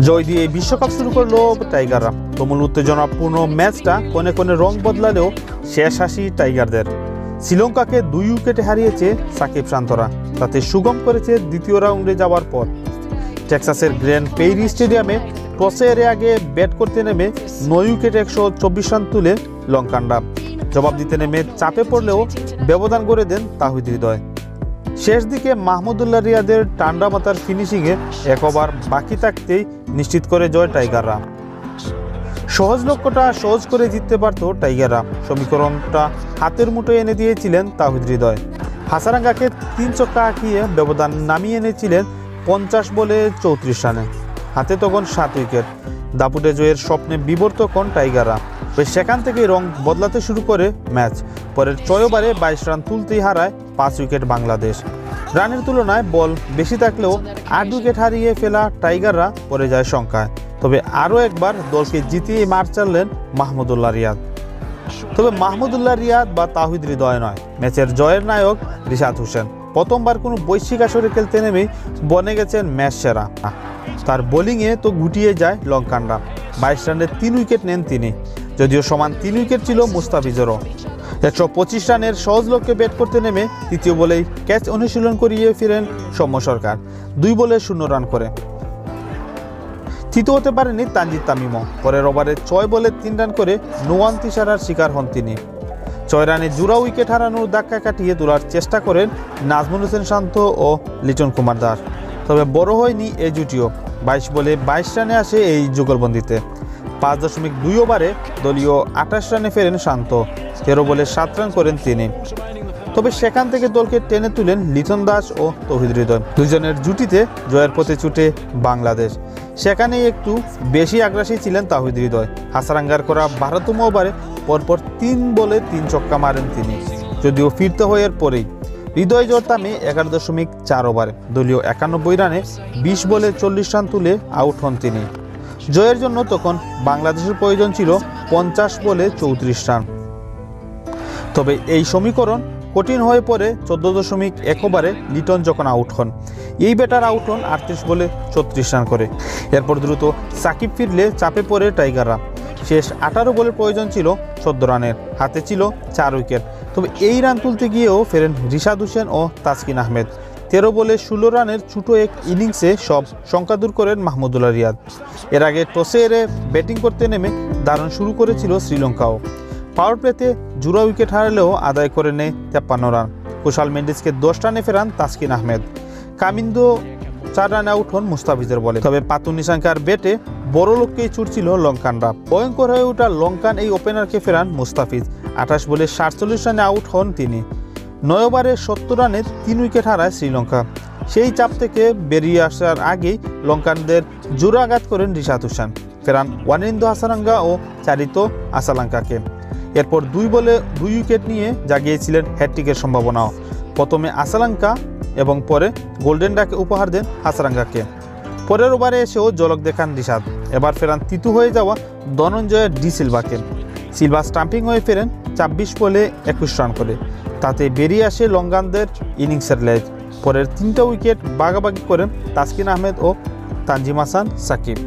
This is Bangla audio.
জয় দিয়ে বিশ্বকাপ শুরু করলো টাইগাররা। তুমুল উত্তেজনাপূর্ণ ম্যাচটা কোণে কোণে রং বদলালেও শেষ হাসি টাইগারদের। শ্রীলঙ্কাকে 2 উইকেটে হারিয়েছে সাকিব শান্তরা, তাতে সুগম করেছে দ্বিতীয় রাউন্ডে যাওয়ার পর। টেক্সাসের গ্র্যান্ড পেইরি স্টেডিয়ামে টসে এর আগে ব্যাট করতে নেমে 9 উইকেটে 124 রান তুলে লঙ্কানরা। জবাব দিতে নেমে চাপে পড়লেও ব্যবধান করে দেন তাহিদ হৃদয়। শেষ দিকে মাহমুদুল্লাহ রিয়াদের ঠান্ডা মাথার ফিনিশিংয়ে 1 ওভার বাকি থাকতেই নিশ্চিত করে জয় টাইগাররা। সহজ লক্ষ্যটা সহজ করে জিততে পারত টাইগাররা। সমীকরণটা হাতের মুঠোয় এনে দিয়েছিলেন তাহিদ হৃদয়। হাসারাঙ্গাকে 3 ছক্কা হাঁকিয়ে ব্যবধান নামিয়ে এনেছিলেন 50 বলে 34 রানে। হাতে তখন 7 উইকেট। দাপুটে জয়ের স্বপ্নে বিভোর তখন টাইগাররা। সেখান থেকেই রং বদলাতে শুরু করে ম্যাচ। পরের 6 ওভারে 22 রান তুলতেই হারায় 5 উইকেট বাংলাদেশ। রানের তুলনায় বল বেশি থাকলেও 8 উইকেট হারিয়ে ফেলা টাইগাররা পড়ে যায় শঙ্কায়। তবে আরও একবার দলকে জিতিয়ে মাঠ চাললেন মাহমুদুল্লাহ রিয়াদ। তবে মাহমুদুল্লাহ রিয়াদ বা তাহিদ হৃদয় নয়, ম্যাচের জয়ের নায়ক রিশাদ হোসেন। প্রথমবার কোনো বৈশ্বিক আসরে খেলতে নেমেই বনে গেছেন ম্যাচ সেরা। তার বোলিংয়ে তো গুটিয়ে যায় লঙ্কানরা। 22 রানে 3 উইকেট নেন তিনি, যদিও সমান 3 উইকেট ছিল মুস্তাফিজেরও। 125 রানের সহজ লক্ষ্যে ব্যাট করতে নেমে তৃতীয় বলেই ক্যাচ অনুশীলন করিয়ে ফিরেন সৌম্য সরকার 2 বলে 0 রান করে। তৃতীয় হতে পারেনি তানজিদ তামিমও। পরের ওভারে 6 বলে 3 রান করে নোয়ান্তি সারার শিকার হন তিনি। 6 রানে জোড়া উইকেট হারানোর ধাক্কা কাটিয়ে তোলার চেষ্টা করেন নাজমুল হোসেন শান্ত ও লিটন কুমার দাস। তবে বড় হয়নি এই জুটিও। 22 বলে 22 রানে আসে এই যুগলবন্দিতে। 5.2 ওভারে দলীয় 28 রানে ফেরেন শান্ত। 13 বলে 7 রান করেন তিনি। তবে সেখান থেকে দলকে টেনে তুলেন লিটন দাস ও তৌহিদ হৃদয়। দুজনের জুটিতে জয়ের পথে ছুটে বাংলাদেশ। সেখানেই একটু বেশি আগ্রাসী ছিলেন তাহিদ হৃদয়। হাসারাঙ্গার করা 12তম ওভারে পরপর 3 বলে 3 ছক্কা মারেন তিনি, যদিও ফিরতে হয় এর পরেই। হৃদয় জোর থামে 11.4 ওভারে। দলীয় 91 রানে 20 বলে 40 রান তুলে আউট হন তিনি। জয়ের জন্য তখন বাংলাদেশের প্রয়োজন ছিল 50 বলে 34 রান। তবে এই সমীকরণ কঠিন হয়ে পড়ে 14.1 ওভারে লিটন যখন আউট হন। এই ব্যাটার আউট হন 38 বলে 34 রান করে। এরপর দ্রুত সাকিব ফিরলে চাপে পড়ে টাইগাররা। শেষ 18 বলের প্রয়োজন ছিল 14 রানের, হাতে ছিল 4 উইকেট। তবে এই রান তুলতে গিয়েও ফেরেন রিশাদ হোসেন ও তাসকিন আহমেদ। 13 বলে 16 রানের ছোট এক ইনিংসে সব শঙ্কা দূর করেন মাহমুদুল্লাহ রিয়াদ। এর আগে টসে এরে ব্যাটিং করতে নেমে দারুণ শুরু করেছিল শ্রীলঙ্কাও। পাওয়ার প্লেতে জোড়া উইকেট হারালেও আদায় করে নেয় 53 রান। কুশাল মেন্ডিসকে 10 রানে ফেরান তাসকিন আহমেদ। কামিন্দো 4 রানে আউট হন মুস্তাফিজের বলে। তবে পাতুন নিশাঙ্কার ব্যাটে বড় লক্ষ্যেই ছুটছিল লঙ্কানরা। ভয়ঙ্কর হয়ে ওঠা লঙ্কান এই ওপেনারকে ফেরান মুস্তাফিজ। 28 বলে 47 রানে আউট হন তিনি। 9 ওভারে 70 রানের 3 উইকেট হারায় শ্রীলঙ্কা। সেই চাপ থেকে বেরিয়ে আসার আগেই লঙ্কানদের জোড়া আঘাত করেন রিশাদ হোসেন। ফেরান ওয়ানিন্দু হাসারাঙ্গা ও চারিতো আসালাঙ্কাকে। এরপর 2 বলে 2 উইকেট নিয়ে জাগিয়েছিলেন হ্যাট্রিকের সম্ভাবনাও। প্রথমে আসালাঙ্কা এবং পরে গোল্ডেন ডাকে উপহার দেন হাসারাঙ্গাকে। পরের ওভারে এসেও ঝলক দেখান রিশাদ। এবার ফেরান তৃতীয় হয়ে যাওয়া ধনঞ্জয় ডি সিলভাকে। সিলভা স্টাম্পিং হয়ে ফেরেন 26 বলে 21 রান করে। তাতে বেরিয়ে আসে লঙ্কানদের ইনিংসের লেজ। পরের 3টা উইকেট ভাগাভাগি করেন তাসকিন আহমেদ ও তানজিম হাসান সাকিব।